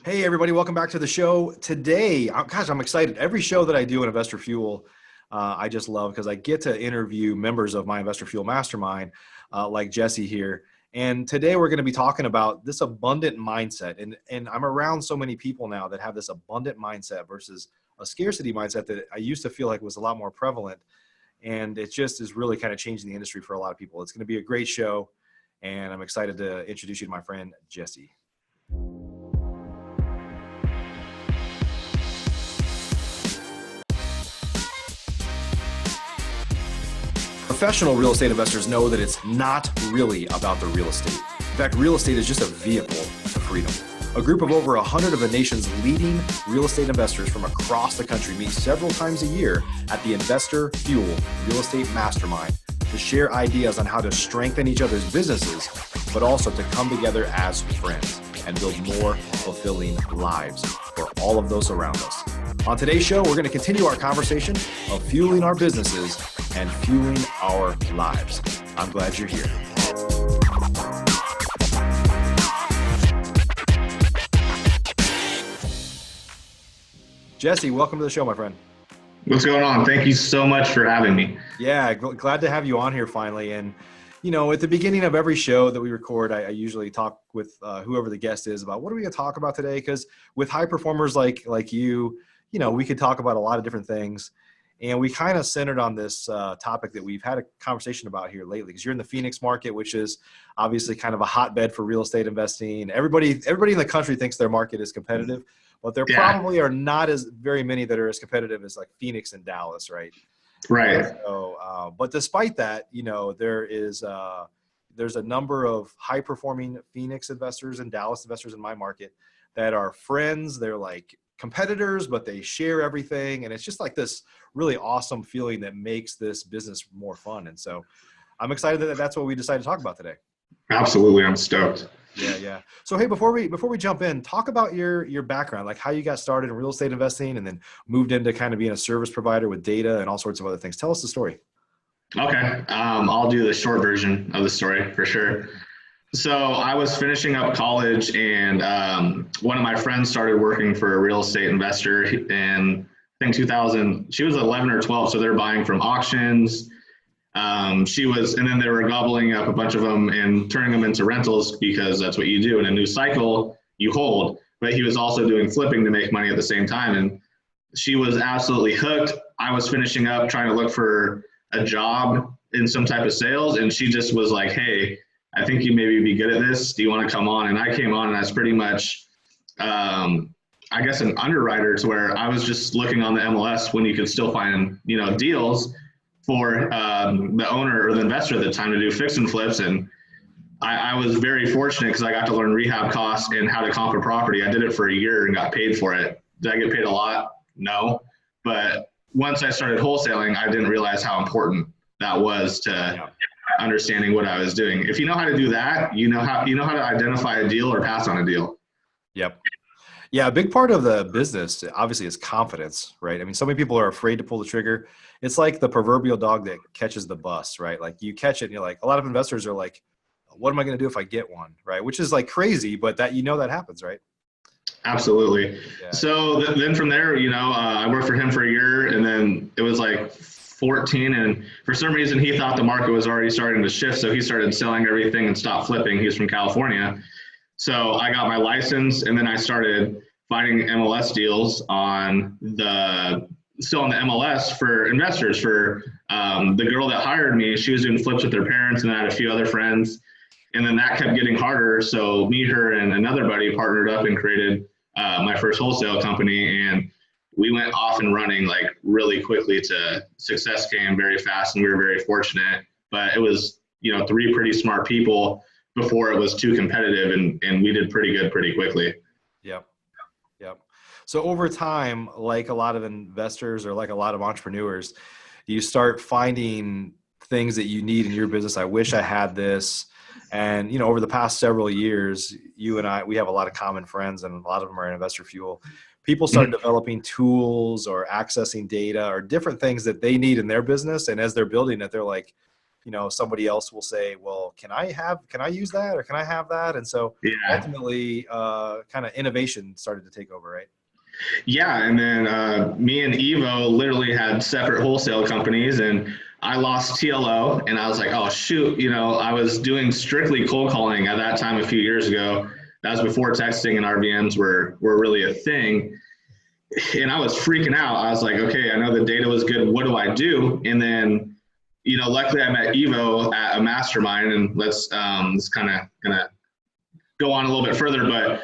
Hey everybody, welcome back to the show. Today, I'm excited. Every show that I do in InvestorFuel, I just love because I get to interview members of my InvestorFuel Mastermind, like Jesse here. And today we're going to be talking about this abundant mindset. And I'm around so many people now that have this abundant mindset versus a scarcity mindset that I used to feel like was a lot more prevalent. And it just is really kind of changing the industry for a lot of people. It's going to be a great show. And I'm excited to introduce you to my friend, Jesse. Professional real estate investors know that it's not really about the real estate. In fact, real estate is just a vehicle to freedom. A group of over 100 of the nation's leading real estate investors from across the country meet several times a year at the InvestorFuel Real Estate Mastermind to share ideas on how to strengthen each other's businesses, but also to come together as friends and build more fulfilling lives for all of those around us. On today's show, we're going to continue our conversation of fueling our businesses and fueling our lives. I'm glad you're here. Jesse, welcome to the show, my friend. What's going on? Thank you so much for having me. Yeah, glad to have you on here finally. And, you know, at the beginning of every show that we record, I usually talk with whoever the guest is about what are we going to talk about today? Because with high performers like you, you know, we could talk about a lot of different things. And we kind of centered on this topic that we've had a conversation about here lately, because you're in the Phoenix market, which is obviously kind of a hotbed for real estate investing. Everybody in the country thinks their market is competitive, but there probably are not as very many that are as competitive as like Phoenix and Dallas, right? Right. So, but despite that, you know, there's a number of high performing Phoenix investors and Dallas investors in my market that are friends. They're like competitors, but they share everything. And it's just like this really awesome feeling that makes this business more fun. And so I'm excited that that's what we decided to talk about today. Absolutely. I'm stoked. Yeah. So, hey, before we jump in, talk about your background, like how you got started in real estate investing and then moved into kind of being a service provider with data and all sorts of other things. Tell us the story. Okay. I'll do the short version of the story for sure. So I was finishing up college and one of my friends started working for a real estate investor in, I think 2000, she was 11 or 12. So they're buying from auctions. And then they were gobbling up a bunch of them and turning them into rentals because that's what you do in a new cycle, you hold. But he was also doing flipping to make money at the same time. And she was absolutely hooked. I was finishing up trying to look for a job in some type of sales. And she just was like, hey, I think you maybe be good at this. Do you want to come on? And I came on and I was pretty much, I guess, an underwriter to where I was just looking on the MLS when you could still find, you know, deals for the owner or the investor at the time to do fix and flips. And I was very fortunate because I got to learn rehab costs and how to comp a property. I did it for a year and got paid for it. Did I get paid a lot? No. But once I started wholesaling, I didn't realize how important that was to understanding what I was doing. If you know how to do that, you know how to identify a deal or pass on a deal. Yep. Yeah, a big part of the business obviously is confidence, right? I mean, so many people are afraid to pull the trigger. It's like the proverbial dog that catches the bus, right? Like you catch it and you're like, a lot of investors are like, what am I going to do if I get one, right? Which is like crazy, but that, you know, that happens, right? Absolutely. Yeah. So then from there, you know, I worked for him for a year and then it was like 14. And for some reason, he thought the market was already starting to shift. So he started selling everything and stopped flipping. He's from California. So I got my license and then I started finding MLS deals still on the MLS for investors. For the girl that hired me, she was doing flips with her parents and I had a few other friends. And then that kept getting harder. So me, her, and another buddy partnered up and created my first wholesale company. And we went off and running like really quickly to success came very fast and we were very fortunate. But it was, you know, 3 pretty smart people before it was too competitive and we did pretty good pretty quickly. Yep. So over time, like a lot of investors or like a lot of entrepreneurs, you start finding things that you need in your business. I wish I had this. And, you know, over the past several years, you and I, we have a lot of common friends and a lot of them are in InvestorFuel. People start developing tools or accessing data or different things that they need in their business. And as they're building it, they're like, somebody else will say, well, can I use that, or can I have that? And so Yeah. ultimately kind of innovation started to take over, right? Yeah. And then me and Evo literally had separate wholesale companies, and I lost TLO, and I was like, oh, shoot. I was doing strictly cold calling at that time a few years ago. That was before texting and RVMs were really a thing. And I was freaking out. I was like, okay, I know the data was good. What do I do? And then, luckily I met Evo at a mastermind, and let's kind of gonna go on a little bit further, but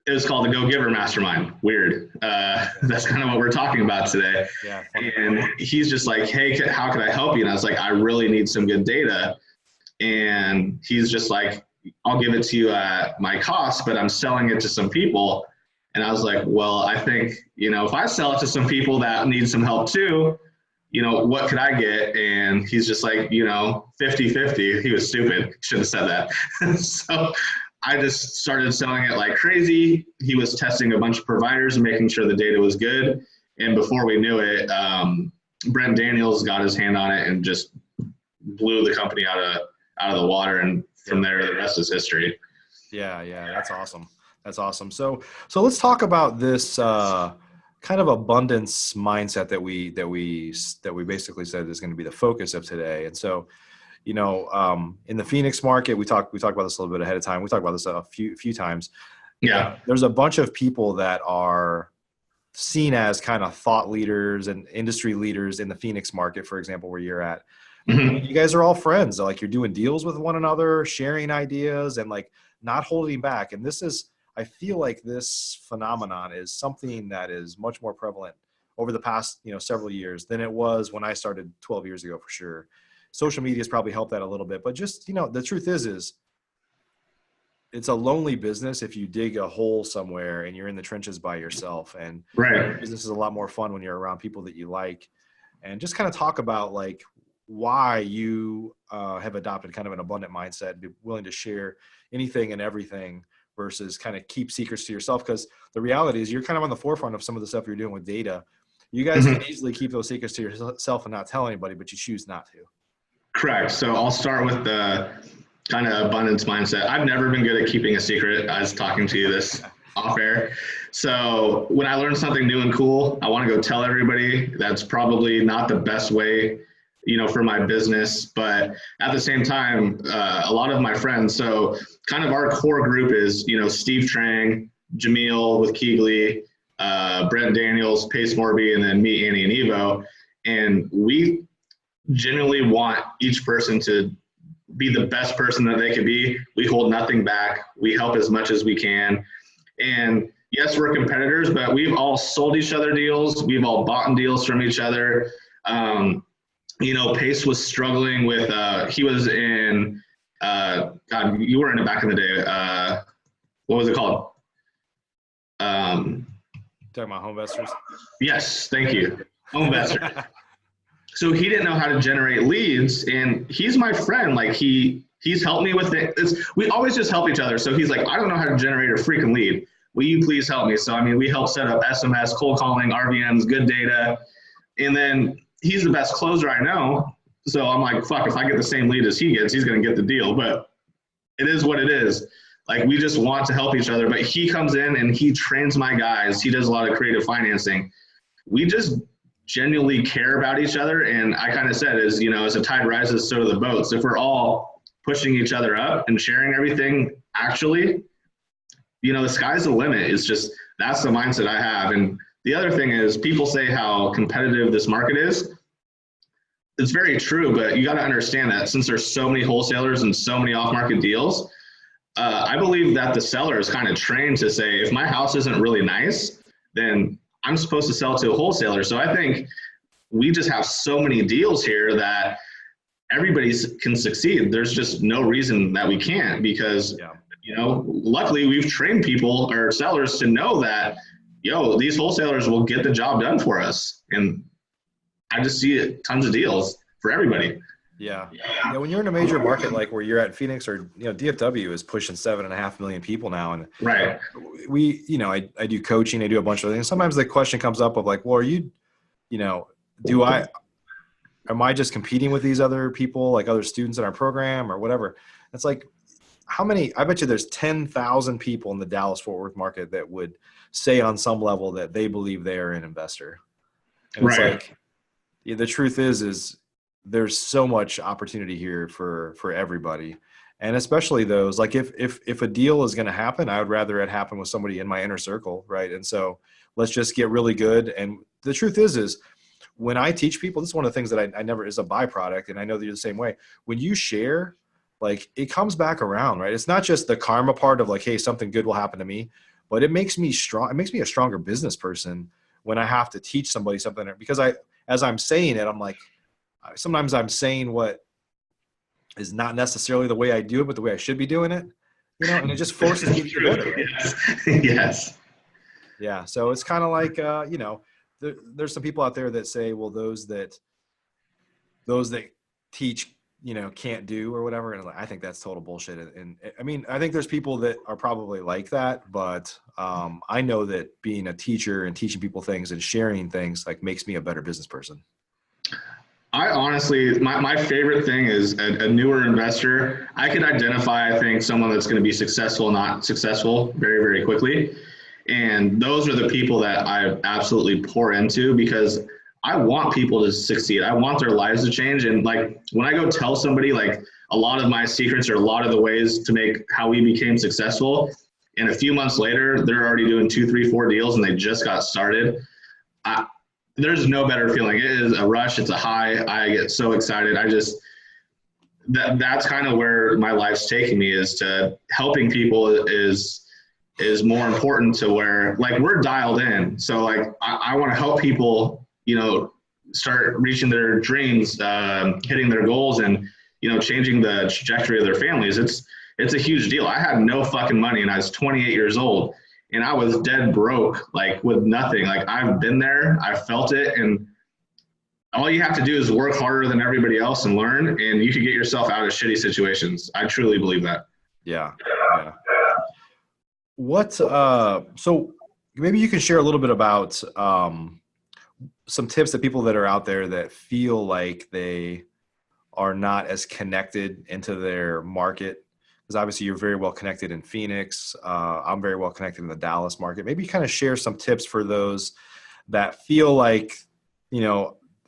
it was called the Go Giver Mastermind. Weird. That's kind of what we're talking about today. Yeah. And he's just like, hey, how can I help you? And I was like, I really need some good data. And he's just like, I'll give it to you at my cost, but I'm selling it to some people. And I was like, well, I think, if I sell it to some people that need some help too, what could I get? And he's just like, 50-50. He was stupid. Should have said that. So I just started selling it like crazy. He was testing a bunch of providers and making sure the data was good. And before we knew it, Brent Daniels got his hand on it and just blew the company out of the water. And from there, the rest is history. Yeah. That's awesome. That's awesome. So let's talk about this kind of abundance mindset that we basically said is going to be the focus of today. And so, in the Phoenix market, we talked about this a little bit ahead of time. We talked about this a few times. Yeah. There's a bunch of people that are seen as kind of thought leaders and industry leaders in the Phoenix market, for example, where you're at. Mm-hmm. You guys are all friends. Like, you're doing deals with one another, sharing ideas, and like not holding back. And I feel like this phenomenon is something that is much more prevalent over the past, several years than it was when I started 12 years ago, for sure. Social media has probably helped that a little bit, but just, the truth is it's a lonely business if you dig a hole somewhere and you're in the trenches by yourself. And right. Business is a lot more fun when you're around people that you like. And just kind of talk about like why you have adopted kind of an abundant mindset, be willing to share anything and everything versus kind of keep secrets to yourself. Because the reality is you're kind of on the forefront of some of the stuff you're doing with data. You guys can easily keep those secrets to yourself and not tell anybody, but you choose not to. Correct. So I'll start with the kind of abundance mindset. I've never been good at keeping a secret. I was talking to you this off air. So when I learn something new and cool, I want to go tell everybody. That's probably not the best way, for my business. But at the same time, a lot of my friends, so kind of our core group is, Steve Trang, Jamil with Keegley, Brent Daniels, Pace Morby, and then me, Annie, and Evo. And we genuinely want each person to be the best person that they could be. We hold nothing back. We help as much as we can. And yes, we're competitors, but we've all sold each other deals. We've all bought deals from each other. Pace was struggling with, he was in, God, you were in it back in the day. What was it called? Talking about home investors? Yes, thank you. Home investors. So he didn't know how to generate leads, and he's my friend. Like he's helped me with it. We always just help each other. So he's like, I don't know how to generate a freaking lead. Will you please help me? So, we help set up SMS, cold calling, RVMs, good data. And then he's the best closer I know. So I'm like, fuck, if I get the same lead as he gets, he's going to get the deal. But it is what it is. Like, we just want to help each other. But he comes in and he trains my guys. He does a lot of creative financing. We just genuinely care about each other. And I kind of said, as the tide rises, so do the boats. If we're all pushing each other up and sharing everything, actually, the sky's the limit. It's just, that's the mindset I have. And the other thing is, people say how competitive this market is. It's very true, but you got to understand that since there's so many wholesalers and so many off-market deals, I believe that the seller is kind of trained to say, if my house isn't really nice, then I'm supposed to sell to a wholesaler. So I think we just have so many deals here that everybody can succeed. There's just no reason that we can't, because, luckily we've trained people or sellers to know that, these wholesalers will get the job done for us. And I just see tons of deals for everybody. Yeah. When you're in a major market like where you're at, Phoenix, or DFW is pushing 7.5 million people now, and right. I do coaching, I do a bunch of things. Sometimes the question comes up of like, well, are you, am I just competing with these other people, like other students in our program or whatever? It's like, I bet you there's 10,000 people in the Dallas-Fort Worth market that would say on some level that they believe they are an investor. And it's Right. like, yeah, the truth is there's so much opportunity here for everybody. And especially those, like if a deal is going to happen, I would rather it happen with somebody in my inner circle. Right. And so let's just get really good. And the truth is when I teach people, this is one of the things that I never is a byproduct. And I know that you're the same way. When you share, like it comes back around, right? It's not just the karma part of like, hey, something good will happen to me, but it makes me strong. It makes me a stronger business person when I have to teach somebody something, because as I'm saying it, I'm like, sometimes I'm saying what is not necessarily the way I do it, but the way I should be doing it, and it just forces me to get better. Right? Yes. Yes. Yeah. So it's kind of like, there's some people out there that say, well, those that teach, can't do or whatever. And I think that's total bullshit. And I mean, I think there's people that are probably like that, but I know that being a teacher and teaching people things and sharing things like makes me a better business person. I honestly, my favorite thing is a newer investor. I could identify, I think, someone that's going to be successful, not successful very, very quickly. And those are the people that I absolutely pour into because I want people to succeed. I want their lives to change. And like when I go tell somebody like a lot of my secrets or a lot of the ways to make how we became successful, and a few months later, they're already doing 2, 3, 4 deals and they just got started. There's no better feeling. It is a rush. It's a high. I get so excited. That's kind of where my life's taking me, is to helping people is more important to where like we're dialed in. So like I want to help people, start reaching their dreams, hitting their goals and, changing the trajectory of their families. It's a huge deal. I had no fucking money and I was 28 years old. And I was dead broke, like with nothing. Like I've been there, I felt it. And all you have to do is work harder than everybody else and learn, and you can get yourself out of shitty situations. I truly believe that. Yeah. So maybe you can share a little bit about some tips that people that are out there that feel like they are not as connected into their market. Because obviously you're very well connected in Phoenix. I'm very well connected in the Dallas market. Maybe kind of share some tips for those that feel like,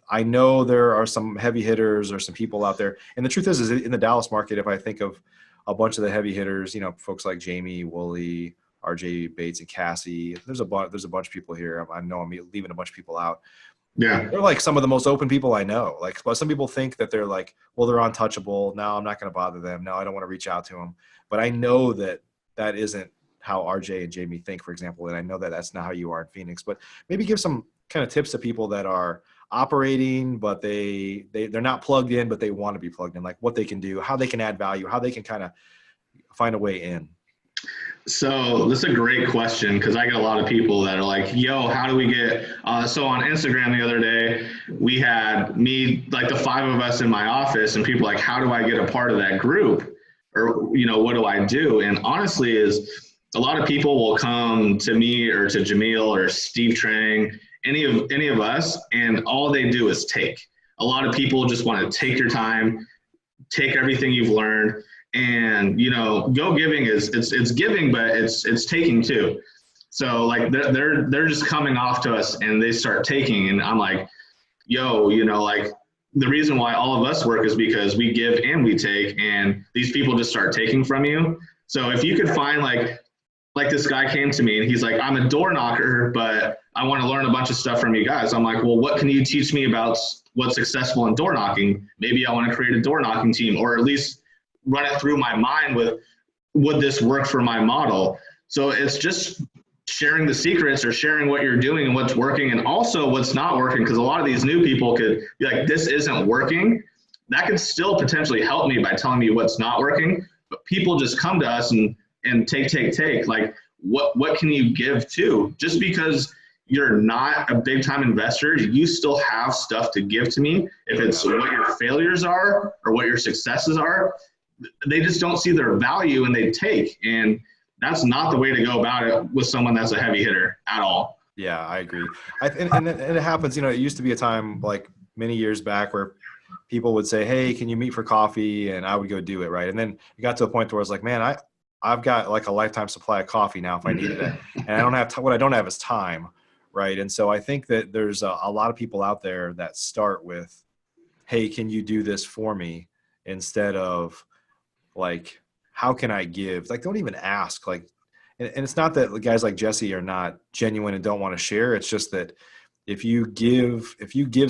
I know there are some heavy hitters or some people out there. And the truth is in the Dallas market, if I think of a bunch of the heavy hitters, folks like Jamie, Wooly, RJ Bates, and Cassie, there's a bunch of people here. I know I'm leaving a bunch of people out. Yeah. They're like some of the most open people I know. Like, but some people think that they're like, well, they're untouchable. No, I'm not going to bother them. No, I don't want to reach out to them. But I know that isn't how RJ and Jamie think, for example. And I know that that's not how you are in Phoenix. But maybe give some kind of tips to people that are operating, but they're not plugged in, but they want to be plugged in, like what they can do, how they can add value, how they can kind of find a way in. So this is a great question because I get a lot of people that are like, yo, how do we get, so on Instagram the other day, we had me, like the 5 of us in my office, and people like, how do I get a part of that group? Or, what do I do? And honestly is a lot of people will come to me or to Jamil or Steve Trang, any of us, and all they do is take. A lot of people just want to take your time, take everything you've learned. And go giving is it's giving, but it's taking too. So like they're just coming off to us and they start taking, and I'm like, yo, like the reason why all of us work is because we give and we take, and these people just start taking from you. So if you could find like this guy came to me and he's like, I'm a door knocker, but I want to learn a bunch of stuff from you guys. I'm like, well, what can you teach me about what's successful in door knocking? Maybe I want to create a door knocking team, or at least run it through my mind with, would this work for my model? So it's just sharing the secrets or sharing what you're doing and what's working and also what's not working. Because a lot of these new people could be like, this isn't working. That could still potentially help me by telling me what's not working. But people just come to us and take. Like, what can you give to? Just because you're not a big time investor, you still have stuff to give to me. If it's what your failures are or what your successes are, they just don't see their value and they take. And that's not the way to go about it with someone that's a heavy hitter at all. Yeah, I agree. And it happens, it used to be a time like many years back where people would say, hey, can you meet for coffee? And I would go do it. Right. And then it got to a point where I was like, man, I've got like a lifetime supply of coffee now if I needed it. And I don't have what I don't have is time. Right. And so I think that there's a lot of people out there that start with, hey, can you do this for me? Instead of like, how can I give? Like, don't even ask. Like, and it's not that guys like Jesse are not genuine and don't want to share. It's just that if you give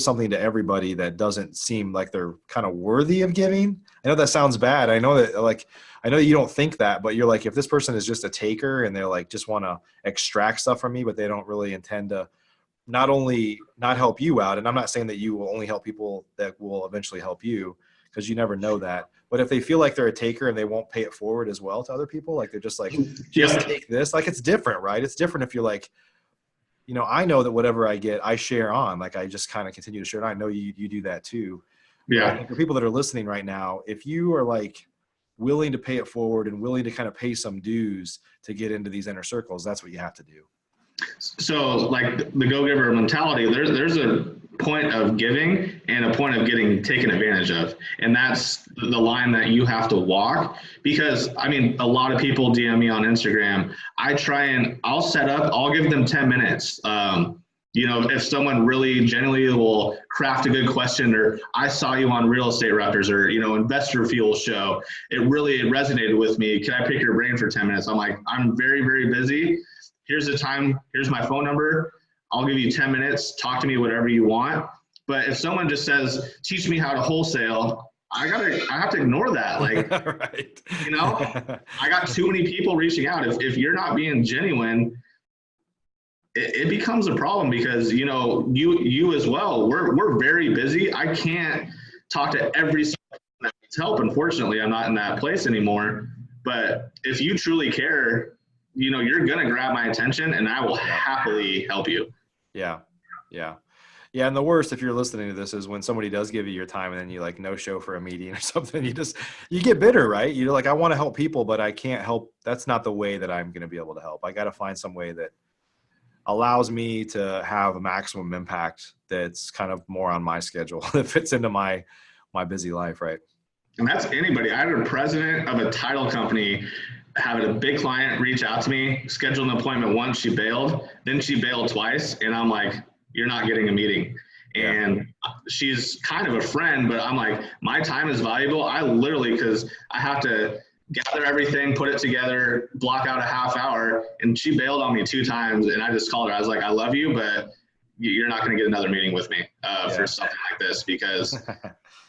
something to everybody that doesn't seem like they're kind of worthy of giving, I know that sounds bad. I know that you don't think that, but you're like, if this person is just a taker and they're like, just want to extract stuff from me, but they don't really intend to not only not help you out. And I'm not saying that you will only help people that will eventually help you, because you never know that. But if they feel like they're a taker and they won't pay it forward as well to other people, like they're just like, just take this, like it's different, right? It's different if you're like, I know that whatever I get, I share on, like I just kind of continue to share. And I know you do that too. Yeah. I think for people that are listening right now, if you are like willing to pay it forward and willing to kind of pay some dues to get into these inner circles, that's what you have to do. So like the go-giver mentality, there's a point of giving and a point of getting taken advantage of. And that's the line that you have to walk, because I mean, a lot of people DM me on Instagram. I'll set up, I'll give them 10 minutes. If someone really genuinely will craft a good question, or I saw you on Real Estate Records or, InvestorFuel show, it really resonated with me. Can I pick your brain for 10 minutes? I'm like, I'm very, very busy. Here's the time. Here's my phone number. I'll give you 10 minutes. Talk to me whatever you want. But if someone just says, teach me how to wholesale, I have to ignore that. Like, right. I got too many people reaching out. If you're not being genuine, it becomes a problem, because, you as well, we're very busy. I can't talk to every single person that needs help. Unfortunately, I'm not in that place anymore. But if you truly care, you're going to grab my attention and I will happily help you. Yeah. Yeah. Yeah. And the worst, if you're listening to this, is when somebody does give you your time and then you like no show for a meeting or something, you get bitter, right? You're like, I want to help people, but I can't help. That's not the way that I'm going to be able to help. I got to find some way that allows me to have a maximum impact that's kind of more on my schedule that fits into my busy life. Right. And that's anybody. I had a president of a title company having a big client reach out to me, schedule an appointment once, she bailed, then she bailed twice. And I'm like, you're not getting a meeting. And she's kind of a friend, but I'm like, my time is valuable. I literally, because I have to gather everything, put it together, block out a half hour. And she bailed on me 2 times. And I just called her. I was like, I love you, but you're not going to get another meeting with me for something like this, because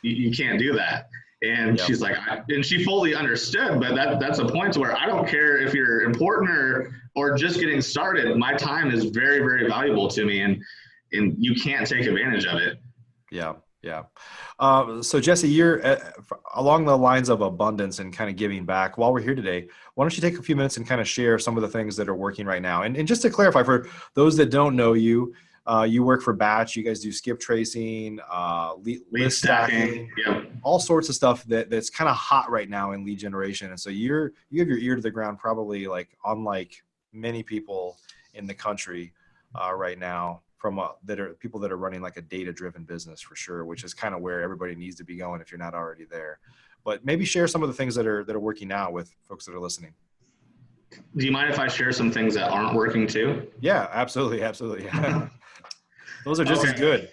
you can't do that. And she's like, and she fully understood, but that's a point to where I don't care if you're important or just getting started. My time is very, very valuable to me, and you can't take advantage of it. Yeah. Yeah. So Jesse, you're along the lines of abundance and kind of giving back. While we're here today, why don't you take a few minutes and kind of share some of the things that are working right now? And just to clarify, for those that don't know you, you work for Batch. You guys do skip tracing, lead stacking, all sorts of stuff that's kind of hot right now in lead generation. And so you have your ear to the ground, probably like unlike many people in the country right now, from people that are running like a data-driven business for sure, which is kind of where everybody needs to be going if you're not already there. But maybe share some of the things that are working now with folks that are listening. Do you mind if I share some things that aren't working too? Yeah, absolutely. Absolutely. Yeah. Those are just as good.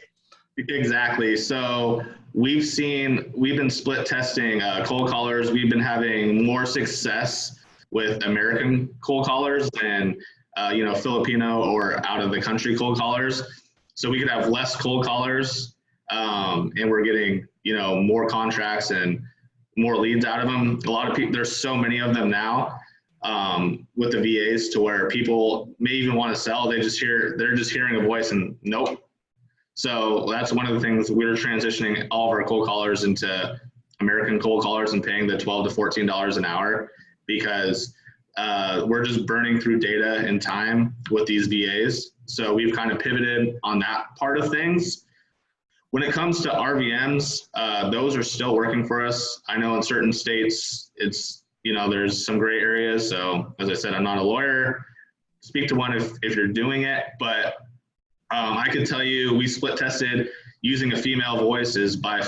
Exactly. So we've been split testing cold callers. We've been having more success with American cold callers than, Filipino or out of the country cold callers. So we could have less cold callers and we're getting, more contracts and more leads out of them. A lot of people, there's so many of them now. With the VAs, to where people may even want to sell. They're just hearing a voice and nope. So that's one of the things we're transitioning all of our cold callers into American cold callers and paying the $12 to $14 an hour, because we're just burning through data and time with these VAs. So we've kind of pivoted on that part of things. When it comes to RVMs, those are still working for us. I know in certain states, there's some gray areas. So as I said, I'm not a lawyer. Speak to one if you're doing it, but I could tell you we split tested, using a female voice is by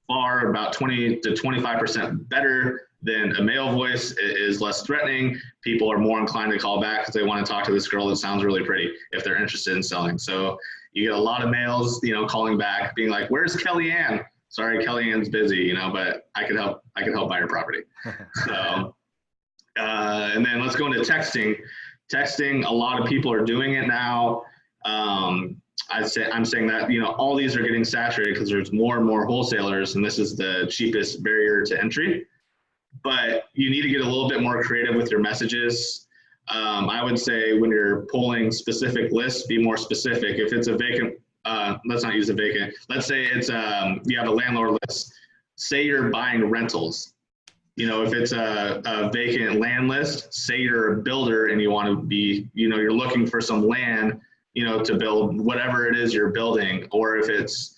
far about 20 to 25% better than a male voice. It is less threatening. People are more inclined to call back because they want to talk to this girl that sounds really pretty if they're interested in selling. So you get a lot of males, calling back being like, where's Kellyanne? Sorry, Kellyanne's busy, but I could help buy your property. So, and then let's go into texting. Texting, a lot of people are doing it now. I'm saying that, all these are getting saturated because there's more and more wholesalers, and this is the cheapest barrier to entry. But you need to get a little bit more creative with your messages. I would say when you're pulling specific lists, be more specific. If it's a vacant, let's not use a vacant. Let's say it's you have a landlord list. Say you're buying rentals. If it's a vacant land list, say you're a builder and you want to be, you're looking for some land, to build whatever it is you're building, or if it's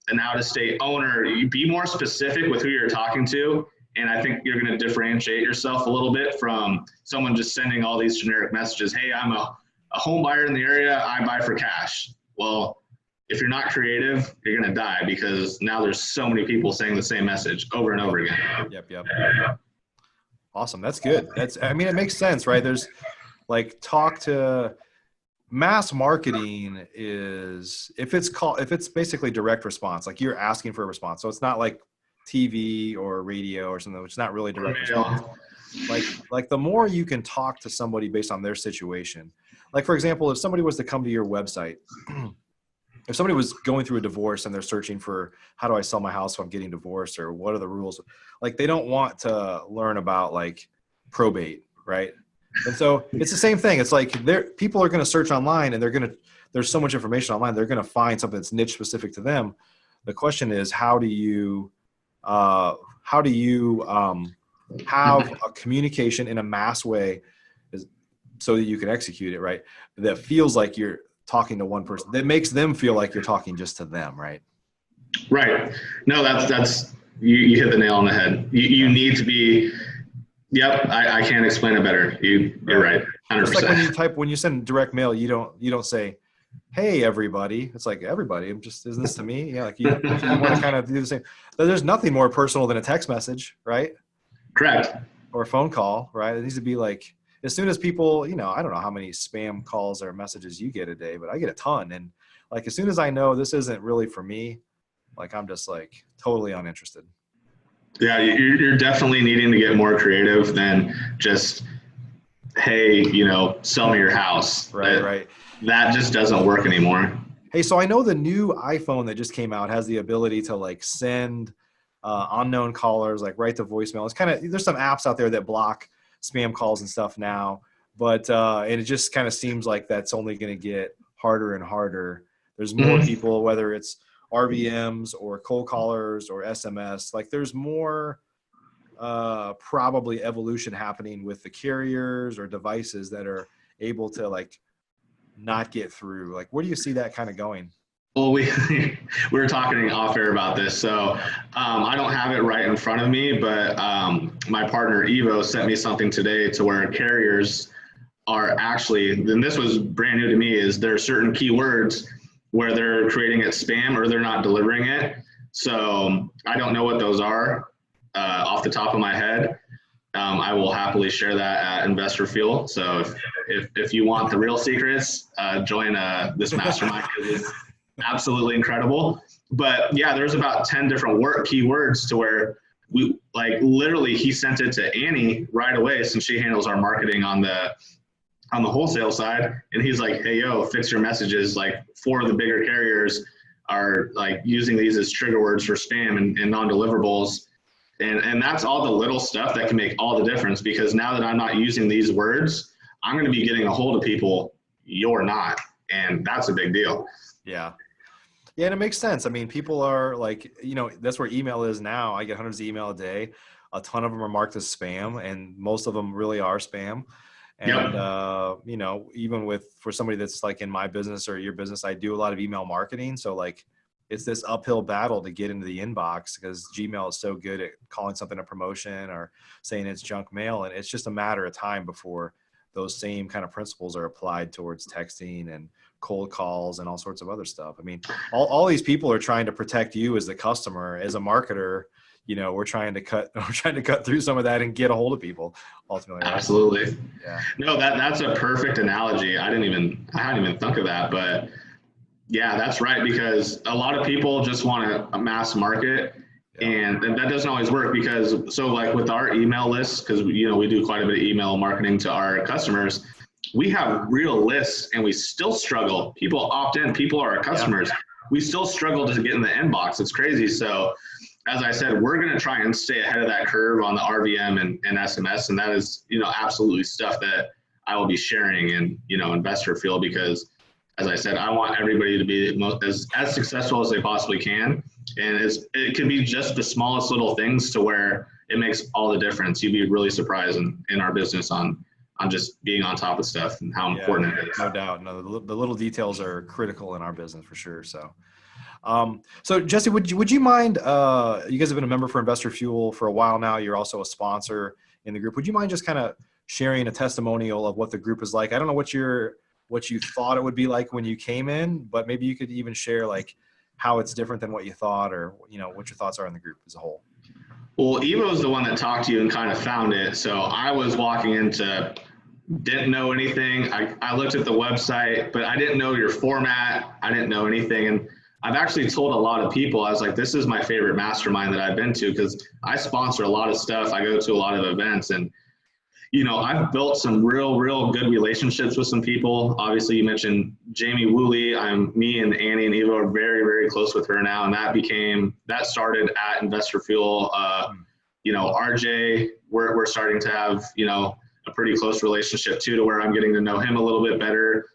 an out-of-state owner, you be more specific with who you're talking to. And I think you're going to differentiate yourself a little bit from someone just sending all these generic messages. Hey, I'm a home buyer in the area. I buy for cash. Well, if you're not creative, you're going to die because now there's so many people saying the same message over and over again. Yep. Awesome. That's good. It makes sense, right? There's talk to mass marketing is if it's basically direct response, like you're asking for a response. So it's not like TV or radio or something, which is not really direct response. Like the more you can talk to somebody based on their situation. Like, for example, if somebody was to come to your website, if somebody was going through a divorce and they're searching for how do I sell my house if I'm getting divorced, or what are the rules? Like, they don't want to learn about probate, right? And so it's the same thing. It's like people are going to search online and there's so much information online. They're going to find something that's niche specific to them. The question is, how do you have a communication in a mass way so that you can execute it, right? That feels like you're talking to one person, that makes them feel like you're talking just to them, right? Right. No, that's you hit the nail on the head. You need to be. Yep, I can't explain it better. You're right. 100%. It's like when you send direct mail, you don't say, "Hey, everybody." It's like, everybody. Isn't this to me? Yeah, you want to kind of do the same. There's nothing more personal than a text message, right? Correct. Or a phone call, right? It needs to be as soon as people, I don't know how many spam calls or messages you get a day, but I get a ton. And as soon as I know this isn't really for me, I'm just totally uninterested. Yeah, you're definitely needing to get more creative than just, hey, sell me your house. Right. That just doesn't work anymore. Hey, so I know the new iPhone that just came out has the ability to send unknown callers, right to voicemail. It's there's some apps out there that block spam calls and stuff now, but and it just kind of seems like that's only going to get harder and harder. There's more people, whether it's RVMs or cold callers or SMS, there's more probably evolution happening with the carriers or devices that are able to not get through. Where do you see that kind of going? Well, we were talking off air about this, so I don't have it right in front of me, but my partner Evo sent me something today to where carriers are actually, and this was brand new to me, is there are certain keywords where they're creating it spam or they're not delivering it. So I don't know what those are off the top of my head. I will happily share that at InvestorFuel. So if you want the real secrets, join this mastermind because it's absolutely incredible. But yeah, there's about 10 different keywords to where we literally he sent it to Annie right away since she handles our marketing on the wholesale side. And he's like, hey, yo, fix your messages. 4 of the bigger carriers are using these as trigger words for spam and non-deliverables. And that's all the little stuff that can make all the difference, because now that I'm not using these words, I'm going to be getting a hold of people you're not. And that's a big deal. Yeah. Yeah. And it makes sense. People are that's where email is now. I get hundreds of email a day. A ton of them are marked as spam, and most of them really are spam. And, even for somebody that's in my business or your business, I do a lot of email marketing. So it's this uphill battle to get into the inbox because Gmail is so good at calling something a promotion or saying it's junk mail. And it's just a matter of time before those same kind of principles are applied towards texting and cold calls and all sorts of other stuff. I mean, all these people are trying to protect you as the customer. As a marketer, we're trying to cut through some of that and get a hold of people ultimately. Right? Absolutely. Yeah. No, that's a perfect analogy. I hadn't even thunk of that, but yeah, that's right. Because a lot of people just want a mass market, and that doesn't always work because, so like with our email lists, because we do quite a bit of email marketing to our customers, we have real lists and we still struggle. People opt in, people are our customers. We still struggle to get in the inbox. It's crazy. So as I said, we're going to try and stay ahead of that curve on the RVM and SMS. And that is, absolutely stuff that I will be sharing in, InvestorFuel, because as I said, I want everybody to be as successful as they possibly can. And it could be just the smallest little things to where it makes all the difference. You'd be really surprised in our business on just being on top of stuff and how important it is. No doubt. No, the little details are critical in our business for sure. So, so Jesse, would you mind, you guys have been a member for InvestorFuel for a while now. You're also a sponsor in the group. Would you mind just kind of sharing a testimonial of what the group is like? I don't know what you thought it would be like when you came in, but maybe you could even share like how it's different than what you thought, or, what your thoughts are in the group as a whole. Well, Evo is the one that talked to you and kind of found it. So I was walking into, didn't know anything. I looked at the website, but I didn't know your format. I didn't know anything. And I've actually told a lot of people, I was like, this is my favorite mastermind that I've been to, because I sponsor a lot of stuff. I go to a lot of events, and I've built some real good relationships with some people. Obviously, you mentioned Jamie Woolley. Me and Annie and Eva are very, very close with her now. And that started at InvestorFuel. RJ, we're starting to have, a pretty close relationship too, to where I'm getting to know him a little bit better.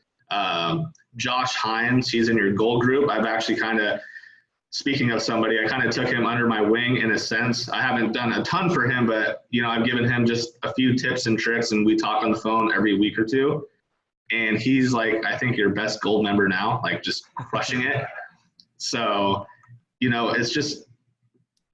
Josh Hines, he's in your gold group. I've actually speaking of somebody, I kind of took him under my wing in a sense. I haven't done a ton for him, but I've given him just a few tips and tricks, and we talk on the phone every week or two. And he's like, I think your best gold member now, like just crushing it. So,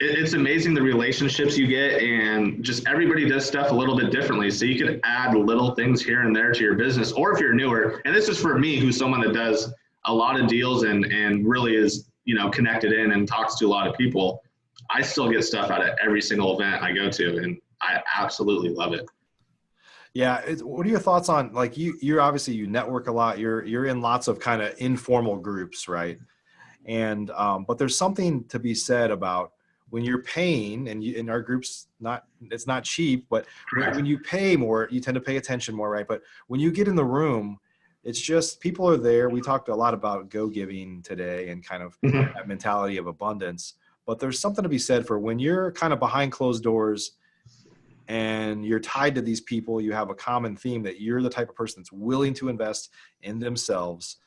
it's amazing the relationships you get, and just everybody does stuff a little bit differently. So you could add little things here and there to your business, or if you're newer, and this is for me, who's someone that does a lot of deals and really is, connected in and talks to a lot of people, I still get stuff out of every single event I go to, and I absolutely love it. Yeah. What are your thoughts on, like, you're obviously, you network a lot, you're in lots of kind of informal groups, right? And, but there's something to be said about when you're paying, and in our groups, it's not cheap, but when you pay more, you tend to pay attention more, right? But when you get in the room, it's just, people are there. We talked a lot about go-giving today and kind of that mentality of abundance, but there's something to be said for when you're kind of behind closed doors and you're tied to these people, you have a common theme that you're the type of person that's willing to invest in themselves,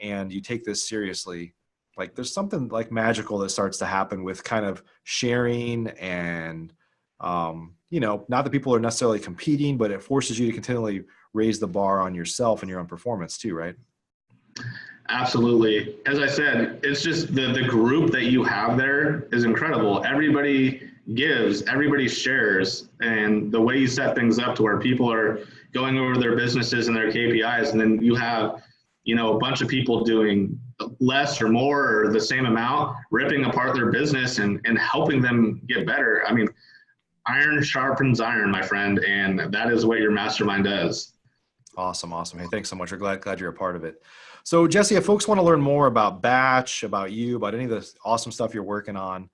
and you take this seriously. Like, there's something like magical that starts to happen with kind of sharing, and, not that people are necessarily competing, but it forces you to continually raise the bar on yourself and your own performance too, right? Absolutely. As I said, it's just the group that you have there is incredible. Everybody gives, everybody shares, and the way you set things up to where people are going over their businesses and their KPIs, and then you have, a bunch of people doing less or more or the same amount, ripping apart their business and helping them get better. I mean, iron sharpens iron, my friend, and that is what your mastermind does. Awesome. Hey, thanks so much. We're glad you're a part of it. So Jesse, if folks want to learn more about Batch, about you, about any of the awesome stuff you're working on,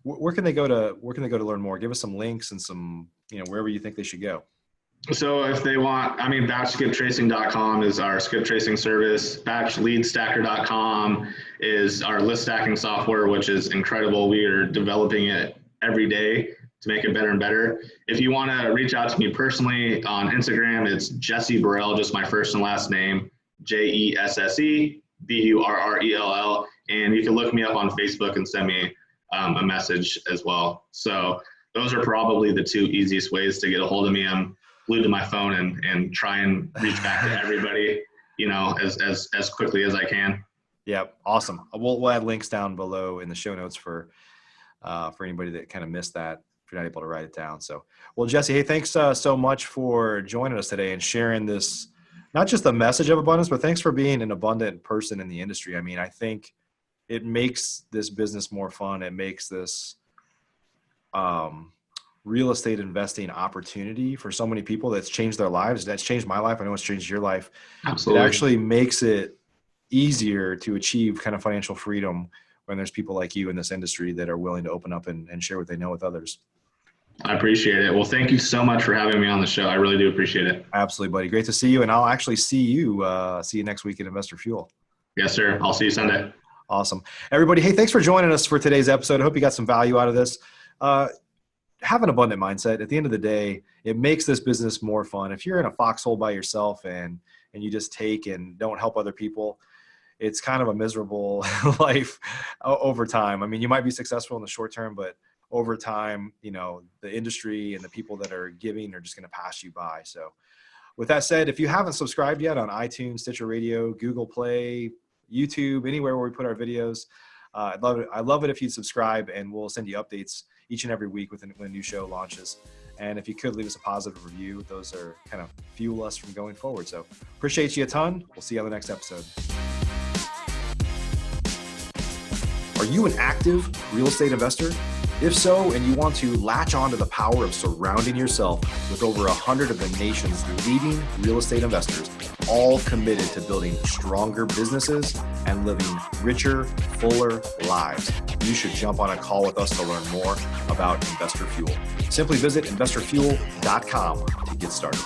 where can they go to learn more? Give us some links and some, wherever you think they should go. So if they want, batchskiptracing.com is our skip tracing service. Batchleadstacker.com is our list stacking software, which is incredible. We are developing it every day to make it better and better. If you want to reach out to me personally on Instagram, it's Jesse Burrell, just my first and last name, JESSE BURRELL. And you can look me up on Facebook and send me a message as well. So those are probably the two easiest ways to get a hold of me. I'm glued to my phone and try and reach back to everybody, as quickly as I can. Yeah. Awesome. We'll add links down below in the show notes for anybody that kind of missed that. if you're not able to write it down. So, well, Jesse, hey, thanks so much for joining us today and sharing this, not just the message of abundance, but thanks for being an abundant person in the industry. I mean, I think it makes this business more fun. It makes this real estate investing opportunity for so many people that's changed their lives. That's changed my life. I know it's changed your life. Absolutely. It actually makes it easier to achieve kind of financial freedom when there's people like you in this industry that are willing to open up and share what they know with others. I appreciate it. Well, thank you so much for having me on the show. I really do appreciate it. Absolutely, buddy. Great to see you. And I'll actually see you next week at InvestorFuel. Yes, sir. I'll see you Sunday. Awesome. Everybody, hey, thanks for joining us for today's episode. I hope you got some value out of this. Have an abundant mindset. At the end of the day, it makes this business more fun. If you're in a foxhole by yourself and you just take and don't help other people, it's kind of a miserable life over time. I mean, you might be successful in the short term, but over time, the industry and the people that are giving are just going to pass you by. So with that said, if you haven't subscribed yet on iTunes, Stitcher Radio, Google Play, YouTube, anywhere where we put our videos, I'd love it if you'd subscribe, and we'll send you updates each and every week when a new show launches. And if you could leave us a positive review, those are kind of fuel us from going forward. So appreciate you a ton. We'll see you on the next episode. Are you an active real estate investor? If so, and you want to latch on to the power of surrounding yourself with over 100 of the nation's leading real estate investors, all committed to building stronger businesses and living richer, fuller lives, you should jump on a call with us to learn more about InvestorFuel. Simply visit InvestorFuel.com to get started.